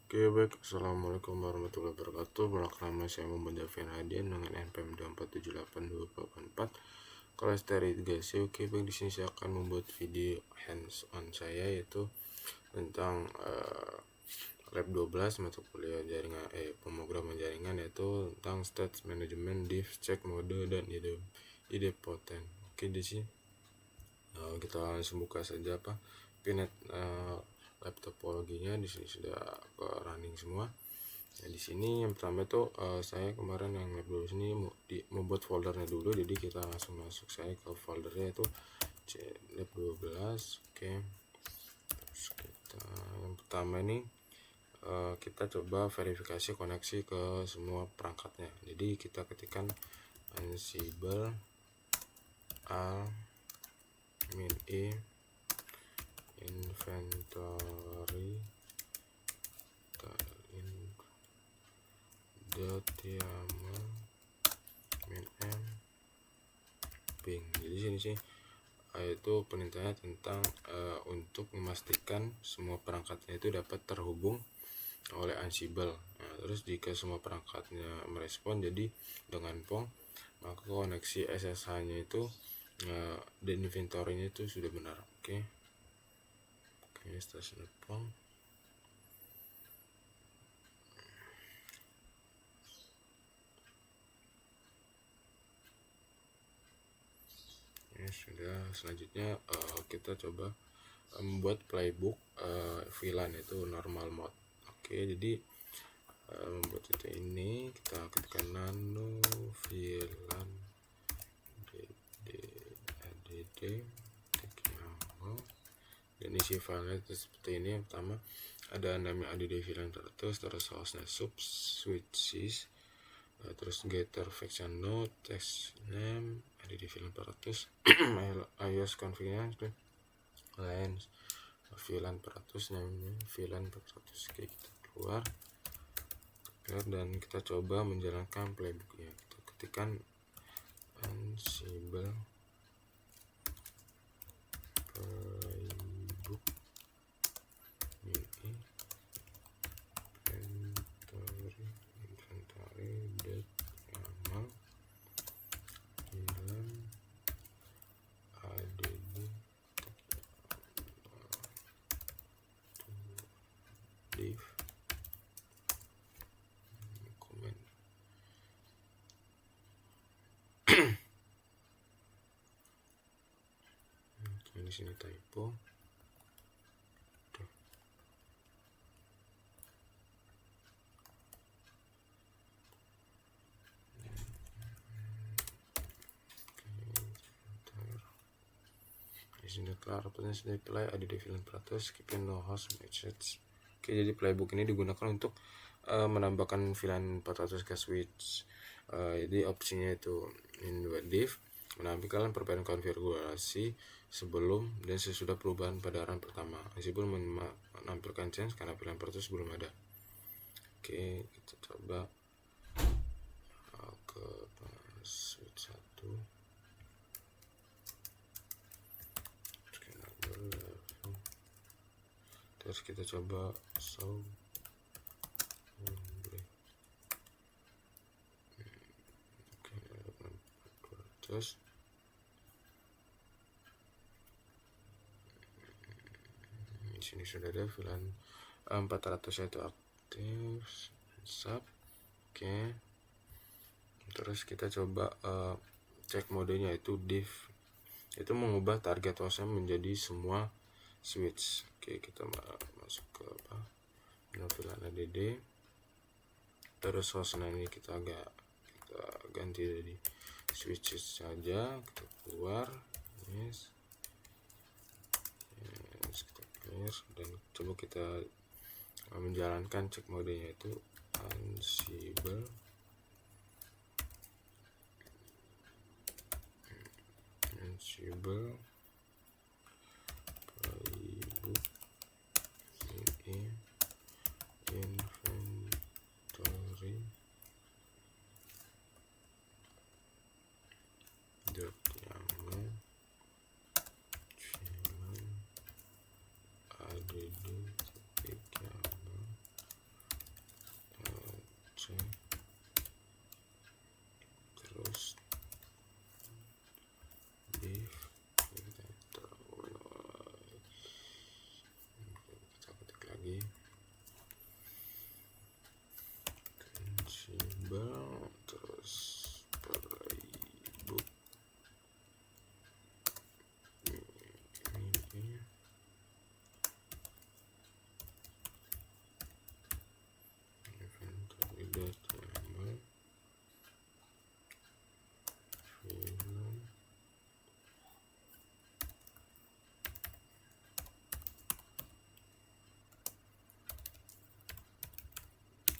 Oke, baik. Assalamualaikum warahmatullahi wabarakatuh. Perkenalkan, nama saya Muhammad Davian Hadian dengan NPM 2478284 kelas terigasi. Oke, baik, di sini saya akan membuat video hands on saya, yaitu tentang lab 12 mata kuliah jaringan pemrograman jaringan, yaitu tentang state management, diff, check mode, dan idempotent. Oke, di sini kita langsung buka saja pinet lab topologinya. Di sini sudah running semua. Nah, di sini yang pertama itu saya kemarin yang lab 12 ini membuat foldernya dulu, jadi kita langsung masuk saya ke foldernya itu lab 12. Oke, terus kita yang pertama ini kita coba verifikasi koneksi ke semua perangkatnya. Jadi kita ketikkan ansible al min e inventory .yaml min m ping. Jadi sini sih itu perintahnya tentang untuk memastikan semua perangkatnya itu dapat terhubung oleh Ansible. Nah, terus jika semua perangkatnya merespon jadi dengan PONG, maka koneksi SSH-nya itu dan inventory-nya itu sudah benar. Oke, stasiun PONG. Ya sudah, selanjutnya kita coba membuat playbook VLAN itu normal mode. Oke, jadi membuat itu ini kita ketikkan nano VLAN add dan isi filenya itu seperti ini. Yang pertama ada namanya add VLAN terus hostnya sub switches, terus getter function node, text name, add VLAN 400 iOS configuration lens VLAN 400 namanya VLAN 400. Oke, kita keluar dan kita coba menjalankan playbooknya. Kita ketikkan ansible playbook ini inventory.yaml VLAN add div comment. Di sini typo. Di sini kelar, sudah play ada di VLAN 400 skipping no host message. Oke, jadi playbook ini digunakan untuk menambahkan VLAN 400 ke switch. Jadi opsinya itu div menampilkan perbedaan konfigurasi sebelum dan sesudah perubahan pada run pertama. Ansible menampilkan change karena VLAN 400 belum ada. Oke, kita coba ke switch 1. Terus kita coba show terus di sini sudah ada VLAN 400 itu aktif sub. Oke, terus kita coba cek modenya itu div, itu mengubah target hostnya menjadi semua switch. Oke, kita masuk ke VLAN add, terus hostnya ini kita ganti dari switches saja. Kita keluar, yes, kita clear dan coba kita menjalankan cek modenya itu ansible playbook ini inventory .yaml VLAN add Ansible, terus playbook ini inventory.yaml film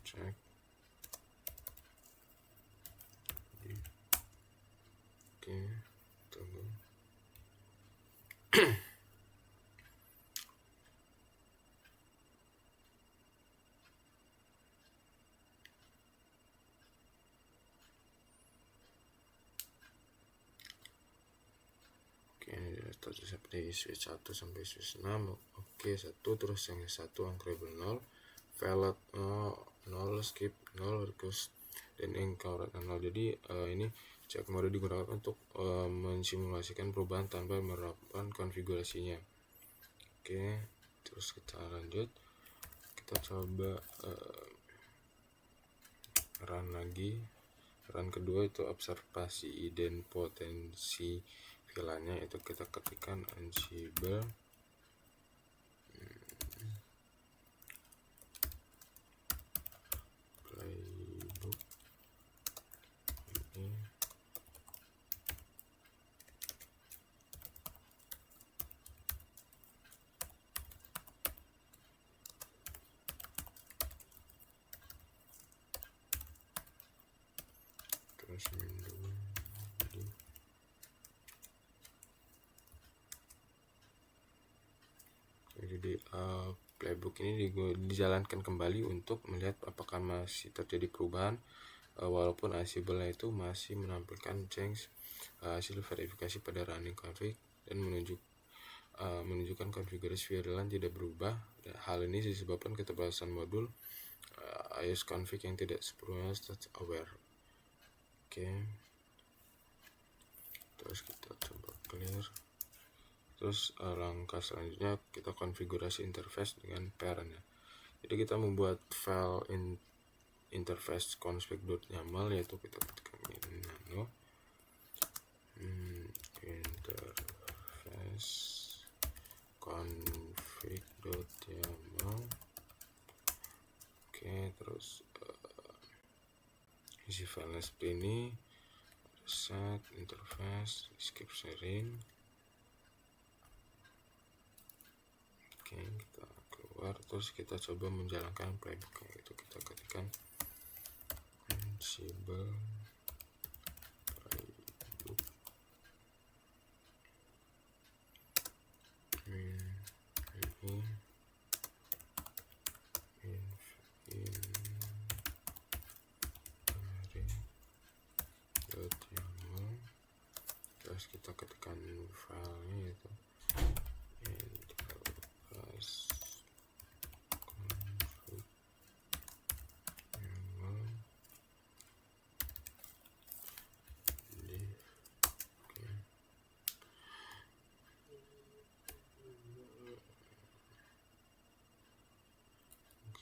check. Oke, tunggu. Oke, ini status seperti switch 1 sampai switch 6. Oke, 1, terus yang 1 uncreable 0, valid 0, skip 0, request dan encode 0. Jadi ini check mode digunakan untuk mensimulasikan perubahan tanpa menerapkan konfigurasinya. Oke, terus kita lanjut, kita coba run lagi. Run kedua itu observasi idempotensi VLAN-nya, itu kita ketikkan Ansible playbook ini terus window. Jadi playbook ini dijalankan kembali untuk melihat apakah masih terjadi perubahan walaupun Ansible itu masih menampilkan change hasil verifikasi pada running config dan menunjukkan konfigurasi VLAN tidak berubah. Hal ini disebabkan keterbatasan modul iOS config yang tidak sepenuhnya state aware. Oke, terus kita coba clear. Terus langkah selanjutnya kita konfigurasi interface dengan parent ya. Jadi kita membuat file interface config.yaml, yaitu kita ketikkan nano interface config.yaml. Oke, terus isi file seperti ini, set interface, skip sharing. Oke, kita keluar, terus kita coba menjalankan playbook, itu kita ketikkan Ansible playbook inventory.yaml, terus kita ketikkan filenya itu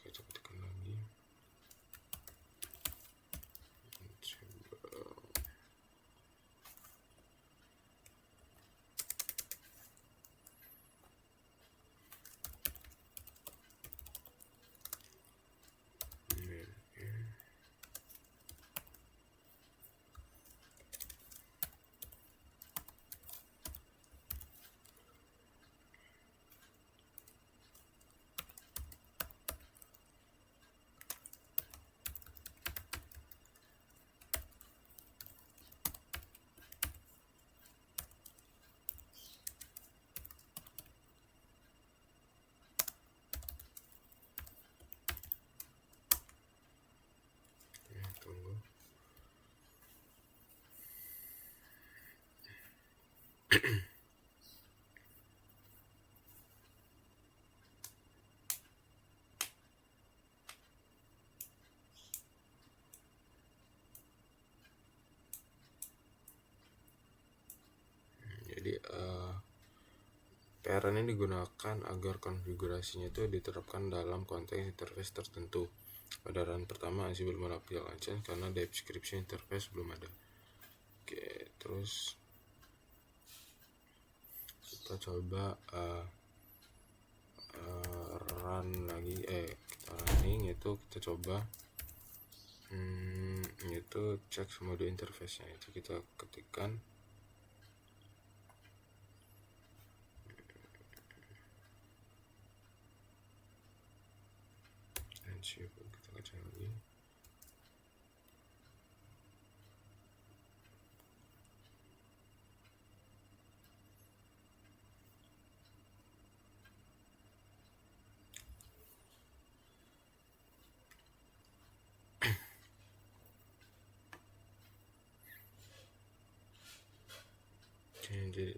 kita ketikkan lagi tunggu. Jadi parent ini digunakan agar konfigurasinya itu diterapkan dalam konteks interface tertentu. Pada run pertama Ansible menampilkan change karena description interface belum ada. Oke, terus kita coba run lagi, kita running, itu kita coba itu cek mode interface nya, itu kita ketikkan Ansible, kita kecil lagi. Jadi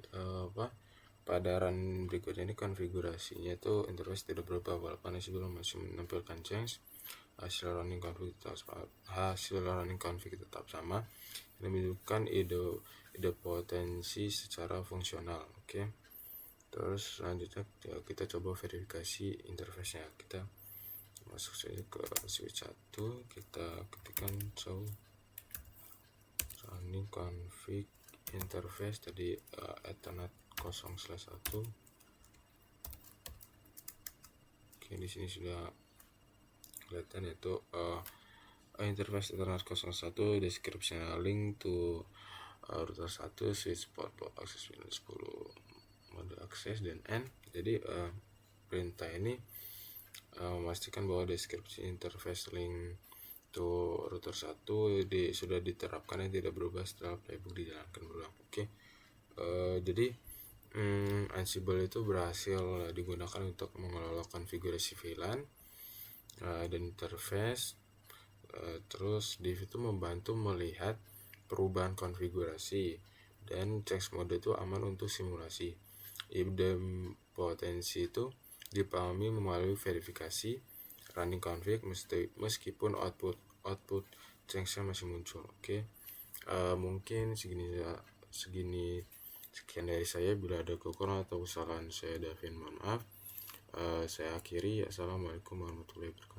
pada run berikutnya ini konfigurasinya itu interface tidak berubah walaupun Ansible masih menampilkan change. Hasil running config tetap sama. Ini menunjukkan ide potensi secara fungsional. Oke. Terus selanjutnya kita coba verifikasi interface-nya. Kita masuk saja ke switch 1, kita ketikkan show running config interface tadi Ethernet 0/1. Oke, di sini sudah kelihatan yaitu interface Ethernet 0/1, description link to router 1, switch port access Windows 10 mode akses dan N. Jadi perintah ini memastikan bahwa deskripsi interface link to router 1 sudah diterapkan dan tidak berubah setelah playbook dijalankan berulang. Oke. Jadi Ansible itu berhasil digunakan untuk mengelola konfigurasi VLAN dan interface. Terus div itu membantu melihat perubahan konfigurasi dan change mode itu aman untuk simulasi. Ide potensi itu dipahami melalui verifikasi running config meskipun output change-nya masih muncul. Oke. Mungkin sekian dari saya. Bila ada kekurangan atau kesalahan saya Davin, mohon maaf. Saya akhiri. Assalamualaikum warahmatullahi wabarakatuh.